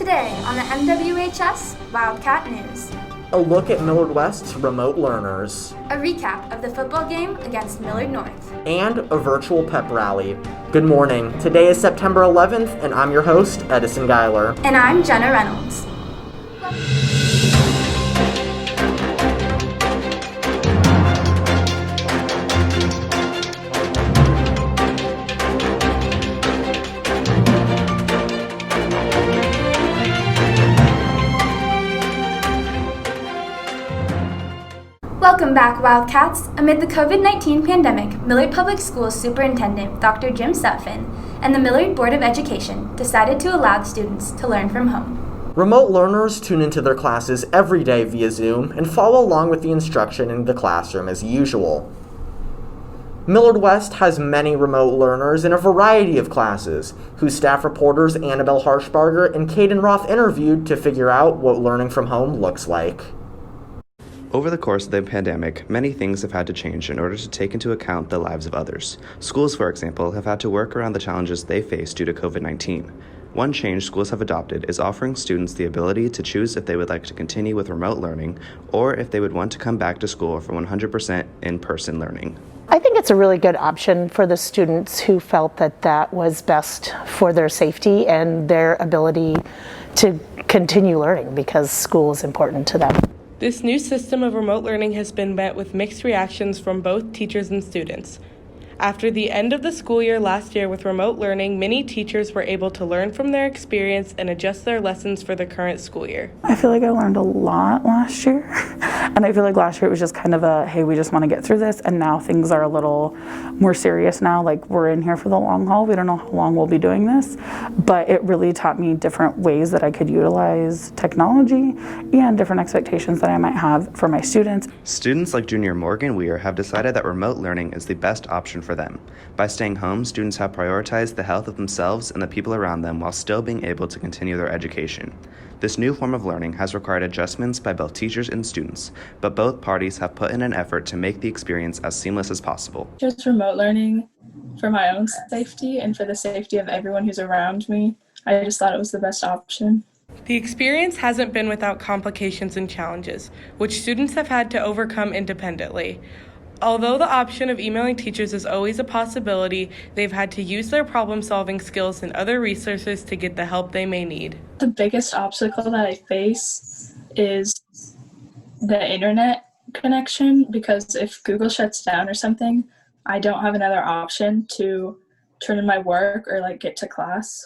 Today on the MWHS Wildcat News. A look at Millard West's remote learners. A recap of the football game against Millard North. And a virtual pep rally. Good morning. Today is September 11th, and I'm your host, Edison Geiler. And I'm Jenna Reynolds. Welcome back, Wildcats. Amid the COVID-19 pandemic, Millard Public Schools Superintendent Dr. Jim Sutphin and the Millard Board of Education decided to allow students to learn from home. Remote learners tune into their classes every day via Zoom and follow along with the instruction in the classroom as usual. Millard West has many remote learners in a variety of classes, whose staff reporters Annabelle Harshbarger and Caden Roth interviewed to figure out what learning from home looks like. Over the course of the pandemic, many things have had to change in order to take into account the lives of others. Schools, for example, have had to work around the challenges they face due to COVID-19. One change schools have adopted is offering students the ability to choose if they would like to continue with remote learning or if they would want to come back to school for 100% in-person learning. I think it's a really good option for the students who felt that that was best for their safety and their ability to continue learning because school is important to them. This new system of remote learning has been met with mixed reactions from both teachers and students. After the end of the school year last year with remote learning, many teachers were able to learn from their experience and adjust their lessons for the current school year. I feel like I learned a lot last year, and I feel like last year it was just kind of a, hey, we just want to get through this, and now things are a little more serious now, like we're in here for the long haul. We don't know how long we'll be doing this, but it really taught me different ways that I could utilize technology and different expectations that I might have for my students. Students like junior Morgan Weir have decided that remote learning is the best option for them. By staying home, students have prioritized the health of themselves and the people around them while still being able to continue their education. This new form of learning has required adjustments by both teachers and students, but both parties have put in an effort to make the experience as seamless as possible. Just remote learning for my own safety and for the safety of everyone who's around me. I just thought it was the best option. The experience hasn't been without complications and challenges, which students have had to overcome independently. Although the option of emailing teachers is always a possibility, they've had to use their problem-solving skills and other resources to get the help they may need. The biggest obstacle that I face is the internet connection, because if Google shuts down or something, I don't have another option to turn in my work or get to class.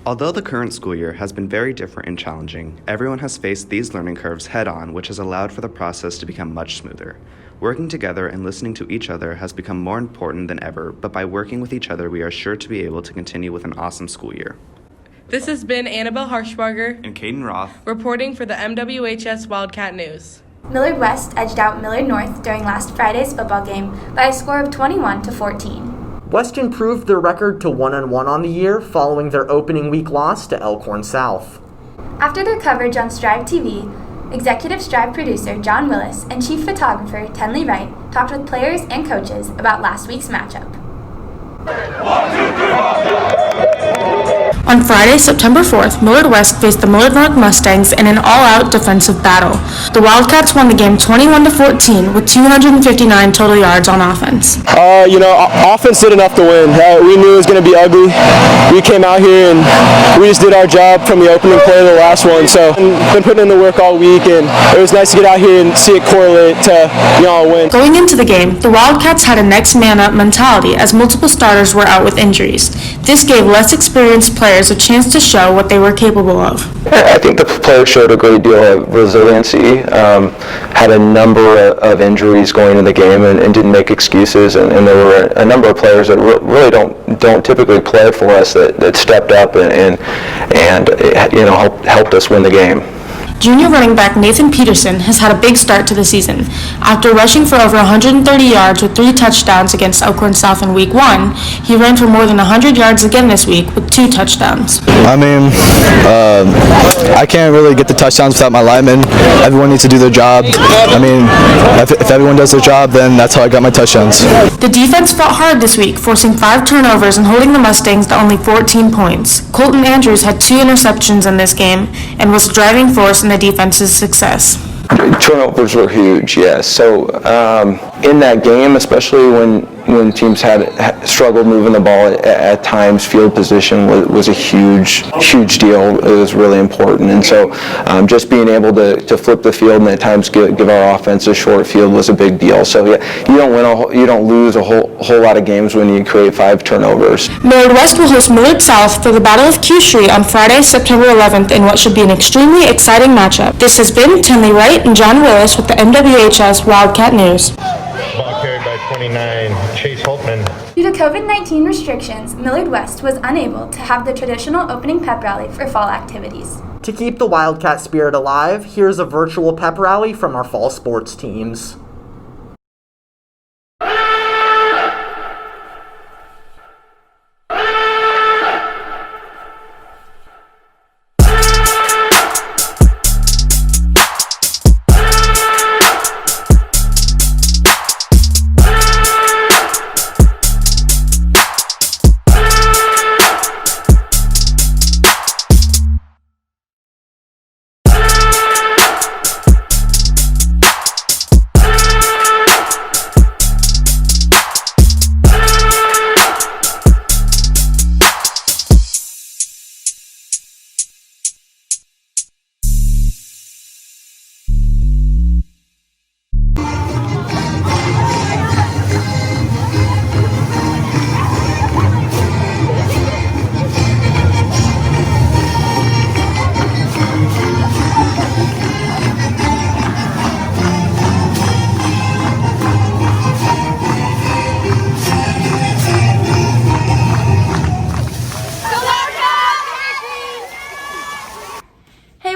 Although the current school year has been very different and challenging, everyone has faced these learning curves head-on, which has allowed for the process to become much smoother. Working together and listening to each other has become more important than ever, but by working with each other, we are sure to be able to continue with an awesome school year. This has been Annabelle Harshbarger And Caden Roth reporting for the MWHS Wildcat News. Millard West edged out Millard North during last Friday's football game by a score of 21-14. West improved their record to 1-1 on the year following their opening week loss to Elkhorn South. After their coverage on Strive TV, Executive Strive producer John Willis and Chief Photographer Tenley Wright talked with players and coaches about last week's matchup. On Friday, September 4th, Millard West faced the Millard North Mustangs in an all-out defensive battle. The Wildcats won the game 21-14 with 259 total yards on offense. Offense did enough to win. We knew it was going to be ugly. We came out here and we just did our job from the opening play to the last one. So, been putting in the work all week, and it was nice to get out here and see it correlate to a win. Going into the game, the Wildcats had a next man up mentality as multiple starters were out with injuries. This gave less experienced players a chance to show what they were capable of. I think the players showed a great deal of resiliency, had a number of injuries going into the game and didn't make excuses, and there were a number of players that really don't typically play for us that stepped up and helped us win the game. Junior running back Nathan Peterson has had a big start to the season. After rushing for over 130 yards with 3 touchdowns against Elkhorn South in Week 1, he ran for more than 100 yards again this week with 2 touchdowns. I mean, I can't really get the touchdowns without my linemen. Everyone needs to do their job. I mean, if everyone does their job, then that's how I got my touchdowns. The defense fought hard this week, forcing 5 turnovers and holding the Mustangs to only 14 points. Colton Andrews had 2 interceptions in this game and was the driving force in the defense's success. Turnovers were huge, yes. So in that game, especially when teams had struggled moving the ball at times, field position was a huge deal. It was really important, and so just being able to flip the field and at times give our offense a short field was a big deal. So yeah, you don't lose a whole lot of games when you create 5 turnovers. Millard West will host Millard South for the Battle of Q Street on Friday, September 11th in what should be an extremely exciting matchup. This has been Tinley Wright and John Willis with the MWHS Wildcat News. Ball carried by 29, Chase Holtman. Due to COVID-19 restrictions, Millard West was unable to have the traditional opening pep rally for fall activities. To keep the Wildcat spirit alive, here's a virtual pep rally from our fall sports teams.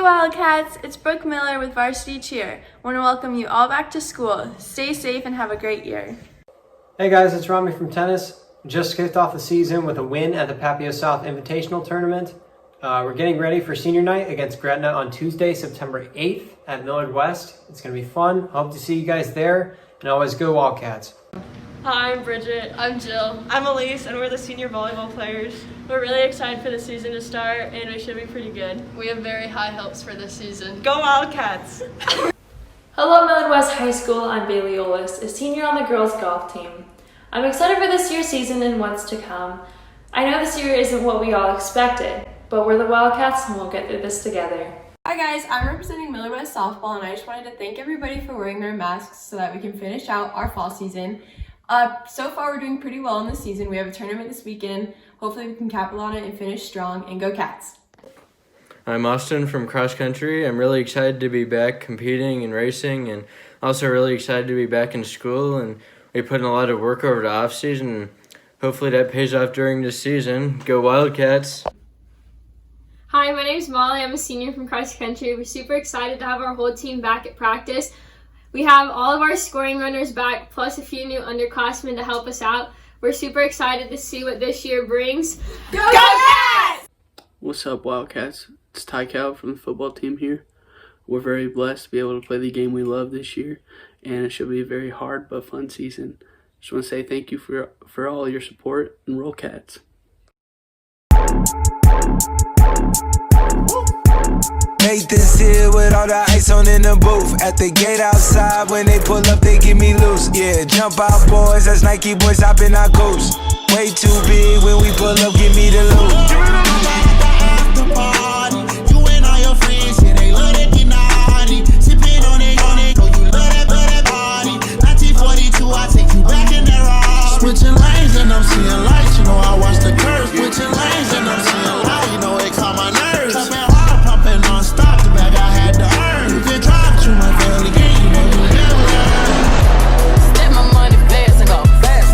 Wildcats, it's Brooke Miller with Varsity Cheer. I want to welcome you all back to school. Stay safe and have a great year. Hey guys, it's Rami from tennis. Just kicked off the season with a win at the Papio South Invitational Tournament. We're getting ready for senior night against Gretna on Tuesday, September 8th at Millard West. It's going to be fun. Hope to see you guys there, and always go Wildcats. Hi, I'm Bridget. I'm Jill. I'm Elise, and we're the senior volleyball players. We're really excited for the season to start, and we should be pretty good. We have very high hopes for this season. Go Wildcats! Hello, Millard West High School. I'm Bailey Olis, a senior on the girls' golf team. I'm excited for this year's season and what's to come. I know this year isn't what we all expected, but we're the Wildcats, and we'll get through this together. Hi guys, I'm representing Millard West Softball, and I just wanted to thank everybody for wearing their masks so that we can finish out our fall season. So far we're doing pretty well in the season. We have a tournament this weekend. Hopefully we can capitalize on it and finish strong, and go Cats. I'm Austin from cross country. I'm really excited to be back competing and racing, and also really excited to be back in school, and we put in a lot of work over the off season, and hopefully that pays off during this season. Go Wildcats! Hi, my name's Molly. I'm a senior from cross country. We're super excited to have our whole team back at practice. We have all of our scoring runners back, plus a few new underclassmen to help us out. We're super excited to see what this year brings. Go Cats! What's up, Wildcats? It's Ty Cal from the football team here. We're very blessed to be able to play the game we love this year, and it should be a very hard but fun season. Just want to say thank you for all your support, and roll Cats. Nathan's here with all the ice on in the booth. At the gate outside, when they pull up, they give me loose. Yeah, jump out, boys. That's Nike boys hopping our coast. Way too big when we pull up, give me the loot. You and all your friends, yeah, they love that Denali. Sipping on it, know you love that body. 1942, I take you back in that ride. Switching lanes and I'm seeing lights, you know I watch the curves. Switching lanes and I'm seeing light, you know it calm my nerves. Pumping non-stop, the bag I had to earn. You can drive to my family game, you know you never learn. Step my money fast and go fast,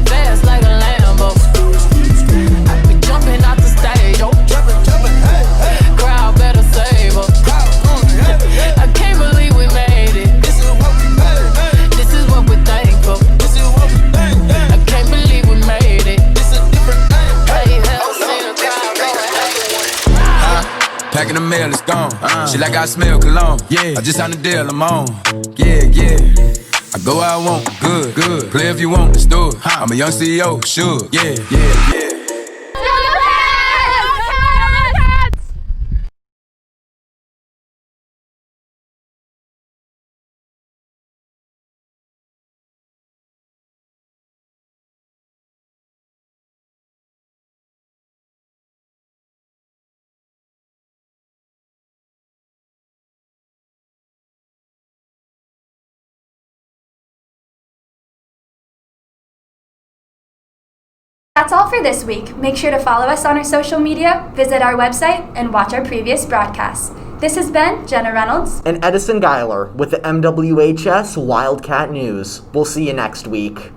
fast like a Lambo. I be jumping out the stage, jumping, hey. Packing the mail, it's gone. She like I smell cologne. Yeah, I just signed the deal, I'm on. Yeah, yeah. I go where I want, good, good. Play if you want, let's do it. I'm a young CEO, sure. Yeah, yeah, yeah. That's all for this week. Make sure to follow us on our social media, visit our website, and watch our previous broadcasts. This has been Jenna Reynolds and Edison Geiler with the MWHS Wildcat News. We'll see you next week.